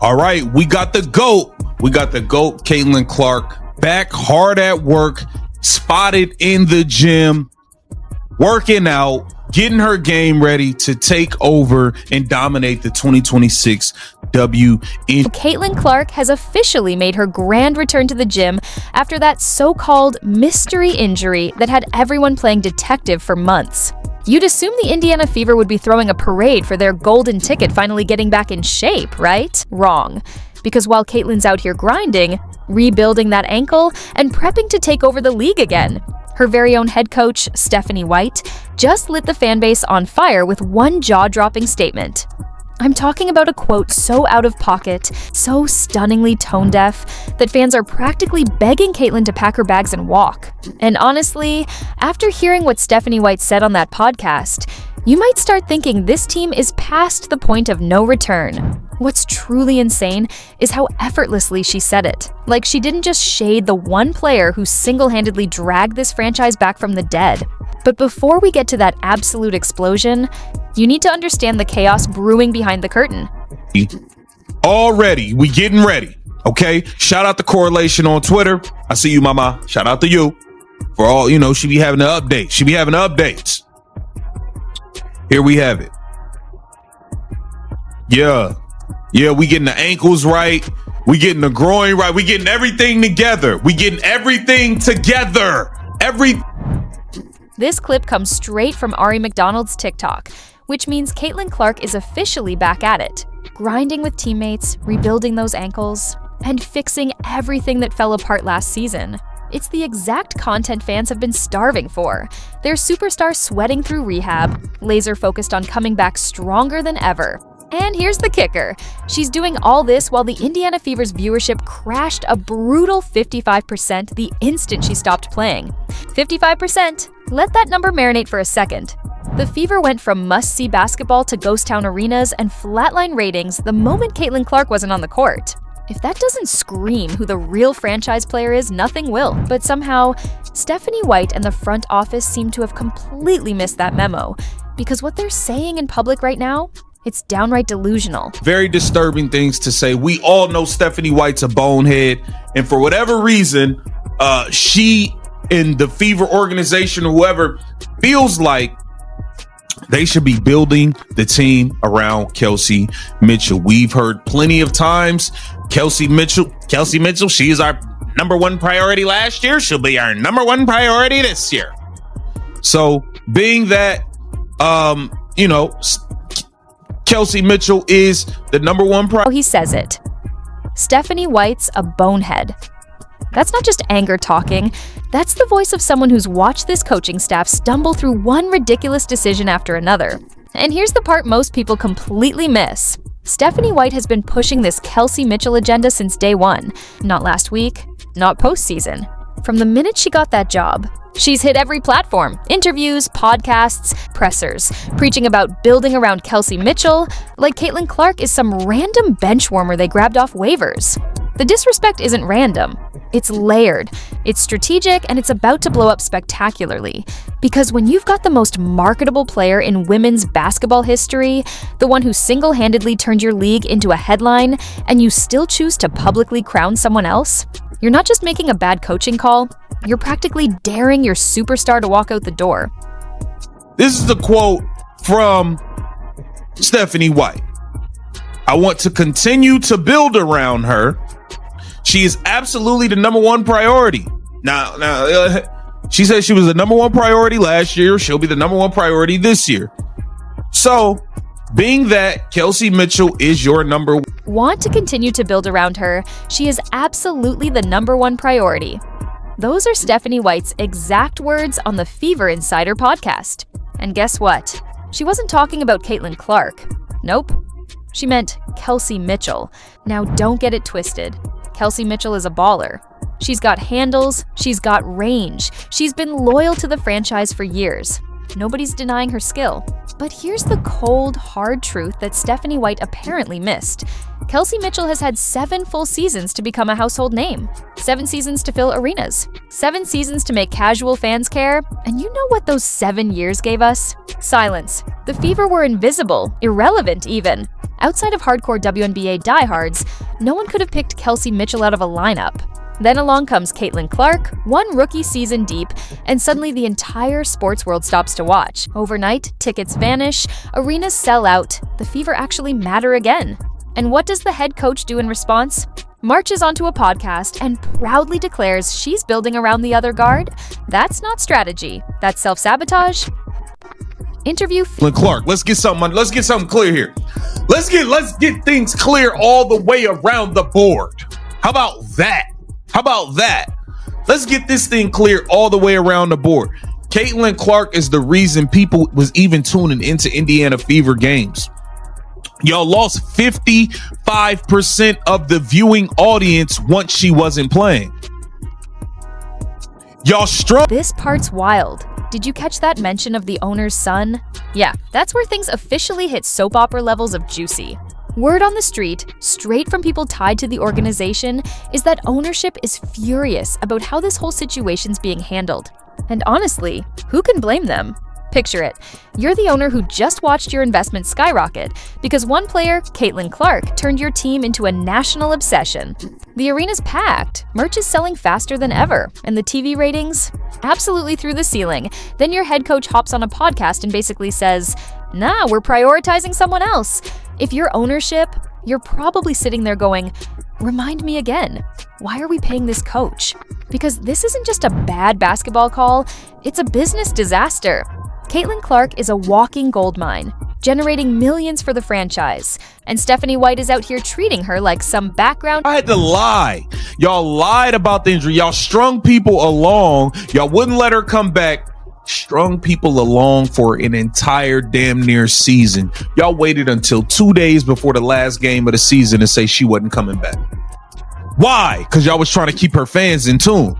All right, we got the GOAT. We got the GOAT, Caitlin Clark, back hard at work, spotted in the gym, working out, getting her game ready to take over and dominate the 2026 WNBA. Caitlin Clark has officially made her grand return to the gym after that so-called mystery injury that had everyone playing detective for months. You'd assume the Indiana Fever would be throwing a parade for their golden ticket finally getting back in shape, right? Wrong. Because while Caitlin's out here grinding, rebuilding that ankle, and prepping to take over the league again, her very own head coach, Stephanie White, just lit the fanbase on fire with one jaw-dropping statement. I'm talking about a quote so out of pocket, so stunningly tone-deaf, that fans are practically begging Caitlin to pack her bags and walk. And honestly, after hearing what Stephanie White said on that podcast, you might start thinking this team is past the point of no return. What's truly insane is how effortlessly she said it. Like she didn't just shade the one player who single-handedly dragged this franchise back from the dead. But before we get to that absolute explosion, you need to understand the chaos brewing behind the curtain. Already, we getting ready, okay? Shout out to Correlation on Twitter. I see you, mama. Shout out to you. For all, she be having the updates. She be having the updates. Here we have it. Yeah, we getting the ankles right. We getting the groin right. We getting everything together. This clip comes straight from Ari McDonald's TikTok, which means Caitlin Clark is officially back at it, grinding with teammates, rebuilding those ankles, and fixing everything that fell apart last season. It's the exact content fans have been starving for. Their superstar sweating through rehab, laser focused on coming back stronger than ever. And here's the kicker. She's doing all this while the Indiana Fever's viewership crashed a brutal 55% the instant she stopped playing. 55%. Let that number marinate for a second. The Fever went from must-see basketball to ghost town arenas and flatline ratings the moment Caitlin Clark wasn't on the court. If that doesn't scream who the real franchise player is, nothing will. But somehow, Stephanie White and the front office seem to have completely missed that memo. Because what they're saying in public right now, it's downright delusional. Very disturbing things to say. We all know Stephanie White's a bonehead. And for whatever reason, she and the Fever organization or whoever feels like they should be building the team around Kelsey Mitchell. We've heard plenty of times, Kelsey Mitchell, she is our number one priority last year. She'll be our number one priority this year. So being that, Kelsey Mitchell is the number one priority. He says it. Stephanie White's a bonehead. That's not just anger talking. That's the voice of someone who's watched this coaching staff stumble through one ridiculous decision after another. And here's the part most people completely miss. Stephanie White has been pushing this Kelsey Mitchell agenda since day one. Not last week, not postseason. From the minute she got that job, she's hit every platform, interviews, podcasts, pressers, preaching about building around Kelsey Mitchell like Caitlin Clark is some random bench warmer they grabbed off waivers. The disrespect isn't random. It's layered, it's strategic, and it's about to blow up spectacularly. Because when you've got the most marketable player in women's basketball history, the one who single-handedly turned your league into a headline, and you still choose to publicly crown someone else, you're not just making a bad coaching call, you're practically daring your superstar to walk out the door. This is the quote from Stephanie White. I want to continue to build around her. She is absolutely the number one priority. Now, she said she was the number one priority last year. She'll be the number one priority this year. So, being that Kelsey Mitchell is your number one. Want to continue to build around her, she is absolutely the number one priority. Those are Stephanie White's exact words on the Fever Insider podcast. And guess what? She wasn't talking about Caitlin Clark. Nope. She meant Kelsey Mitchell. Now don't get it twisted. Kelsey Mitchell is a baller. She's got handles, she's got range. She's been loyal to the franchise for years. Nobody's denying her skill. But here's the cold, hard truth that Stephanie White apparently missed. Kelsey Mitchell has had 7 full seasons to become a household name, 7 seasons to fill arenas, 7 seasons to make casual fans care, and you know what those 7 years gave us? Silence. The Fever were invisible, irrelevant even. Outside of hardcore WNBA diehards, no one could have picked Kelsey Mitchell out of a lineup. Then along comes Caitlin Clark, 1 rookie season deep, and suddenly the entire sports world stops to watch. Overnight, tickets vanish, arenas sell out, the Fever actually matter again. And what does the head coach do in response? Marches onto a podcast and proudly declares she's building around the other guard? That's not strategy. That's self-sabotage. Interview Clark, let's get something clear here. Let's get things clear all the way around the board. How about that? Let's get this thing clear all the way around the board. Caitlin Clark is the reason people was even tuning into Indiana Fever games. Y'all lost 55% of the viewing audience once she wasn't playing. Y'all strong. This part's wild. Did you catch that mention of the owner's son? Yeah, that's where things officially hit soap opera levels of juicy. Word on the street, straight from people tied to the organization, is that ownership is furious about how this whole situation's being handled. And honestly, who can blame them? Picture it. You're the owner who just watched your investment skyrocket because one player, Caitlin Clark, turned your team into a national obsession. The arena's packed, merch is selling faster than ever, and the TV ratings? Absolutely through the ceiling. Then your head coach hops on a podcast and basically says, "Nah, we're prioritizing someone else." If you're ownership, you're probably sitting there going, "Remind me again, why are we paying this coach?" Because this isn't just a bad basketball call, it's a business disaster. Caitlin Clark is a walking goldmine, generating millions for the franchise, and Stephanie White is out here treating her like some background. I had to lie. Y'all lied about the injury. Y'all strung people along. Y'all wouldn't let her come back. Strung people along for an entire damn near season. Y'all waited until 2 days before the last game of the season to say she wasn't coming back. Why? Because y'all was trying to keep her fans in tune.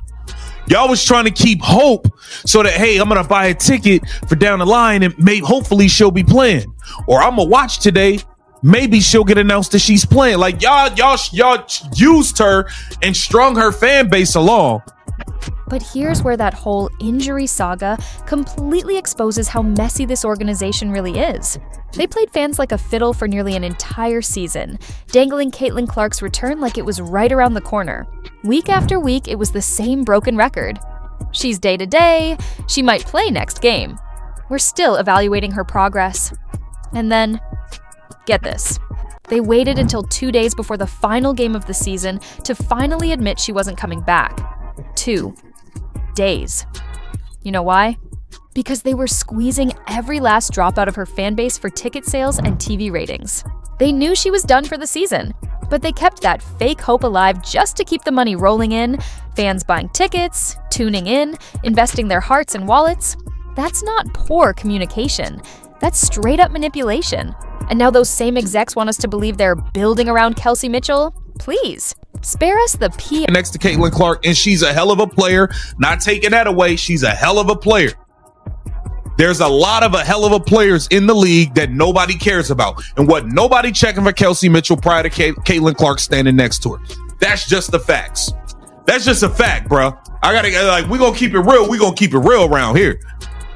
Y'all was trying to keep hope so that, hey, I'm going to buy a ticket for down the line and hopefully she'll be playing. Or I'm going to watch today. Maybe she'll get announced that she's playing. Like y'all used her and strung her fan base along. But here's where that whole injury saga completely exposes how messy this organization really is. They played fans like a fiddle for nearly an entire season, dangling Caitlin Clark's return like it was right around the corner. Week after week, it was the same broken record. She's day-to-day, she might play next game. We're still evaluating her progress. And then, get this. They waited until 2 days before the final game of the season to finally admit she wasn't coming back. 2 days. You know why? Because they were squeezing every last drop out of her fan base for ticket sales and TV ratings. They knew she was done for the season, but they kept that fake hope alive just to keep the money rolling in, fans buying tickets, tuning in, investing their hearts and wallets. That's not poor communication. That's straight up manipulation. And now those same execs want us to believe they're building around Kelsey Mitchell? Please, spare us the P. Next to Caitlin Clark, and she's a hell of a player. Not taking that away, she's a hell of a player. There's a lot of a hell of a players in the league that nobody cares about. And what nobody checking for Kelsey Mitchell prior to Caitlin Clark standing next to her. That's just the facts. That's just a fact, bro. We're going to keep it real. We're going to keep it real around here.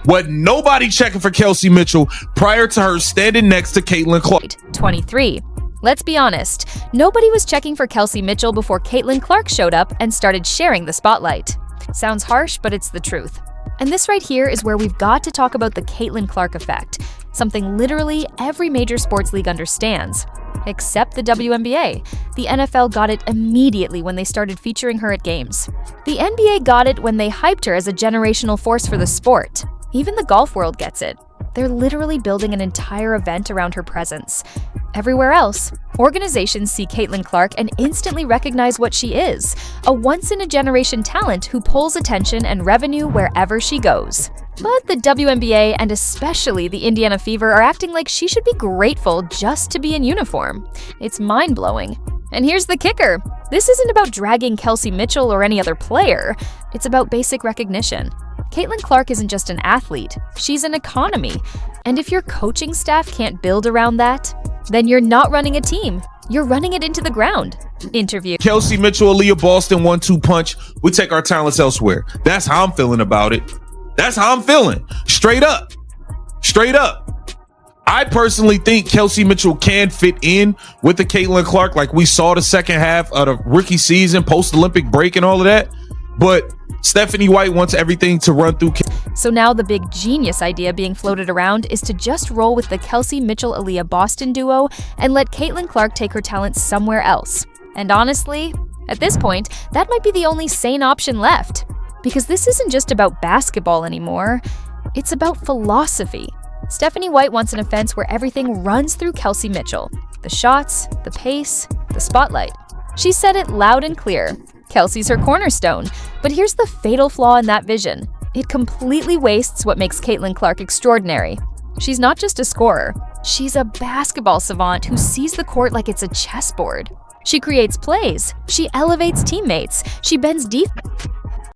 What nobody checking for Kelsey Mitchell prior to her standing next to Caitlin Clark. 23. Let's be honest, nobody was checking for Kelsey Mitchell before Caitlin Clark showed up and started sharing the spotlight. Sounds harsh, but it's the truth. And this right here is where we've got to talk about the Caitlin Clark effect, something literally every major sports league understands, except the WNBA. The NFL got it immediately when they started featuring her at games. The NBA got it when they hyped her as a generational force for the sport. Even the golf world gets it. They're literally building an entire event around her presence. Everywhere else, organizations see Caitlin Clark and instantly recognize what she is, a once-in-a-generation talent who pulls attention and revenue wherever she goes. But the WNBA and especially the Indiana Fever are acting like she should be grateful just to be in uniform. It's mind-blowing. And here's the kicker. This isn't about dragging Kelsey Mitchell or any other player. It's about basic recognition. Caitlin Clark isn't just an athlete, she's an economy. And if your coaching staff can't build around that, then you're not running a team. You're running it into the ground. Interview. Kelsey Mitchell, Aaliyah Boston, 1-2 punch. We take our talents elsewhere. That's how I'm feeling about it. That's how I'm feeling. Straight up. Straight up. I personally think Kelsey Mitchell can fit in with the Caitlin Clark like we saw the second half of the rookie season, post-Olympic break and all of that. But Stephanie White wants everything to run through. So now the big genius idea being floated around is to just roll with the Kelsey Mitchell-Aaliyah Boston duo and let Caitlin Clark take her talents somewhere else. And honestly, at this point, that might be the only sane option left. Because this isn't just about basketball anymore, it's about philosophy. Stephanie White wants an offense where everything runs through Kelsey Mitchell. The shots, the pace, the spotlight. She said it loud and clear. Kelsey's her cornerstone. But here's the fatal flaw in that vision. It completely wastes what makes Caitlin Clark extraordinary. She's not just a scorer. She's a basketball savant who sees the court like it's a chessboard. She creates plays. She elevates teammates. She bends deep.